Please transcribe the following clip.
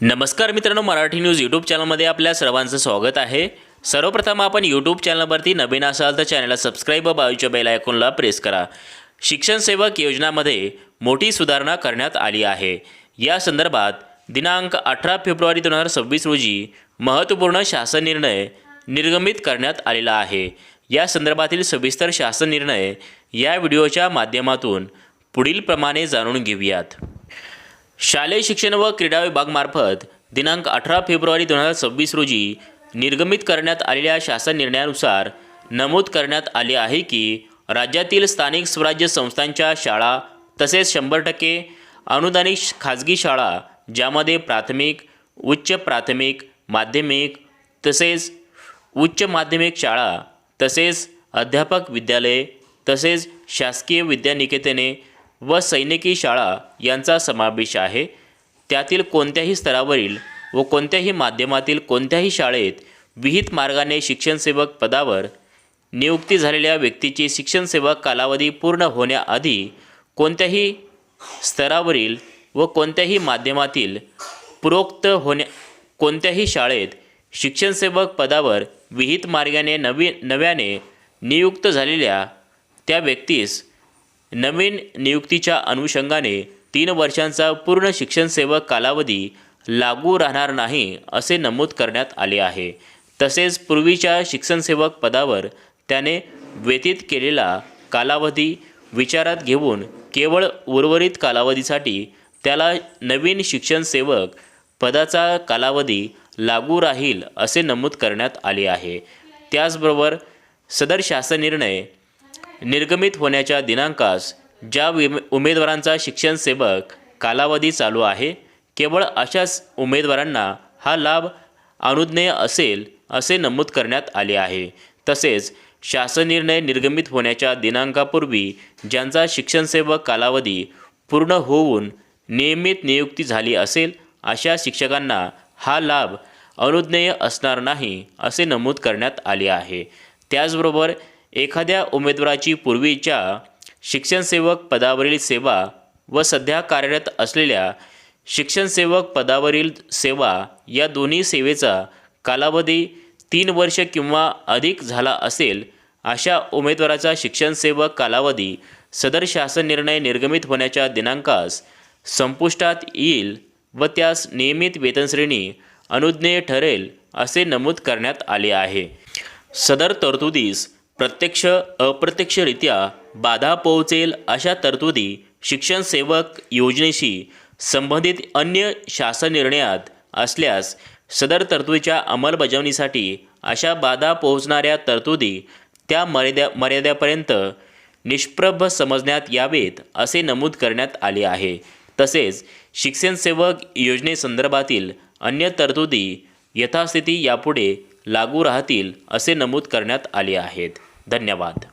नमस्कार मित्रांनो, Marathi news YouTube चॅनलमध्ये आपल्या सर्वांचं स्वागत आहे। सर्वप्रथम आपण यूट्यूब चॅनलवरती नवीन असाल तर चॅनलला सबस्क्राइब व बाजूच्या बेल आयकॉनला प्रेस करा। शिक्षण सेवक योजनामध्ये मोठी सुधारणा करण्यात आली आहे। या संदर्भात दिनांक 18 फेब्रुवारी 2026 रोजी महत्त्वपूर्ण शासन निर्णय निर्गमित करण्यात आलेला आहे। या संदर्भातील सविस्तर शासन निर्णय या व्हिडिओच्या माध्यमातून पुढील प्रमाणे जाणून घेऊयात। शालेय शिक्षण व क्रीडा विभागामार्फत दिनांक 18 फेब्रुवारी 2026 रोजी निर्गमित करण्यात आलेल्या शासन निर्णयानुसार नमूद करण्यात आले आहे की राज्यातील स्थानिक स्वराज्य संस्थांच्या शाळा तसेच 100% अनुदानित खाजगी शाळा ज्यामध्ये प्राथमिक, उच्च प्राथमिक, माध्यमिक तसेच उच्च माध्यमिक शाळा तसेच अध्यापक विद्यालये तसेच शासकीय विद्यानिकेतने व सैनिकी शाळा यांचा समावेश आहे। त्यातील कोणत्याही स्तरावरील व कोणत्याही माध्यमातील कोणत्याही शाळेत विहित मार्गाने शिक्षण सेवक पदावर नियुक्ती झालेल्या व्यक्तीची शिक्षण सेवक कालावधी पूर्ण होण्याआधी कोणत्याही स्तरावरील व कोणत्याही माध्यमातील कोणत्याही शाळेत शिक्षण सेवक पदावर विहित मार्गाने नव्याने नियुक्त झालेल्या त्या व्यक्तीस नवीन नियुक्तीच्या अनुषंगाने 3 वर्षांचा पूर्ण शिक्षण सेवक कालावधी लागू राहणार नाही असे नमूद करण्यात आले आहे। तसेच पूर्वीच्या शिक्षण सेवक पदावर त्याने व्यतीत केलेला कालावधी विचारात घेऊन केवळ उर्वरित कालावधीसाठी त्याला नवीन शिक्षण सेवक पदाचा कालावधी लागू राहील असे नमूद करण्यात आले आहे। त्याचबरोबर सदर शासन निर्णय निर्गमित होण्याच्या दिनांकास ज्या उमेदवारांचा शिक्षण सेवक कालावधी चालू आहे केवळ अशाच उमेदवारांना हा लाभ अनुज्ञेय असेल असे नमूद करण्यात आले आहे। तसेच शासन निर्णय निर्गमित होण्याच्या दिनांकापूर्वी ज्यांचा शिक्षण सेवक कालावधी पूर्ण होऊन नियमित नियुक्ती झाली असेल अशा शिक्षकांना हा लाभ अनुज्ञेय असणार नाही असे नमूद करण्यात आले आहे। त्याचबरोबर एखाद्या उमेदवाराची पूर्वीच्या शिक्षण सेवक पदावरील सेवा व सध्या कार्यरत असलेल्या शिक्षण सेवक पदावरील सेवा या दोन्ही सेवेचा कालावधी 3 वर्ष किंवा अधिक झाला असेल अशा उमेदवाराचा शिक्षण सेवक कालावधी सदर शासन निर्णय निर्गमित होण्याच्या दिनांकास संपुष्टात येईल व त्यास नियमित वेतनश्रेणी अनुज्ञेय ठरेल असे नमूद करण्यात आले आहे। सदर तरतुदीस प्रत्यक्ष अप्रत्यक्षरित्या बाधा पोहोचेल अशा तरतुदी शिक्षण सेवक योजनेशी संबंधित अन्य शासन निर्णयात असल्यास सदर तरतुदीच्या अंमलबजावणीसाठी अशा बाधा पोहोचणाऱ्या तरतुदी त्या मर्यादेपर्यंत निष्प्रभ समजण्यात यावेत असे नमूद करण्यात आले आहे। तसेच शिक्षण सेवक योजनेसंदर्भातील अन्य तरतुदी यथास्थिती यापुढे लागू राहतील असे नमूद करण्यात आले आहेत। धन्यवाद।